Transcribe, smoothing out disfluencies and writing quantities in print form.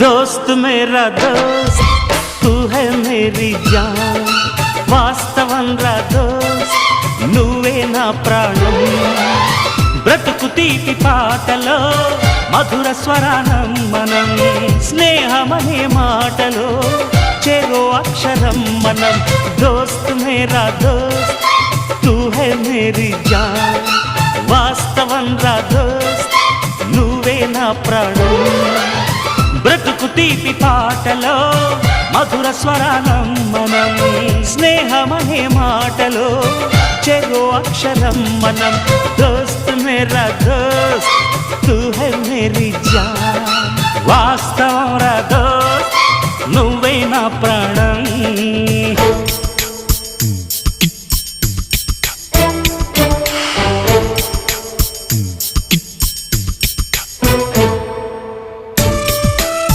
दोस्त मेरा दोस्त तू है मेरी जान వాస్తవం రా దోస్త్ నువ్వే నా ప్రాణం బ్రతుకు తీపి పాటలో మధుర స్వరానం మనం స్నేహమనే మాటలో చెరో అక్షరం మనం దోస్త్ మేరా దోస్త్ తూ హై మేరీ జాన్ వాస్తవం రా దోస్త్ నువ్వే నా ప్రాణం బ్రతుకు తీపి పాటలో మధుర స్వరానం మనం స్నేహమనే మాటలో చెరో అక్షరం మనం దోస్త్ మేరా దోస్త్ తూ హై మేరీ జాన్ వాస్తవం రా దోస్త్ నువ్వే నా ప్రాణం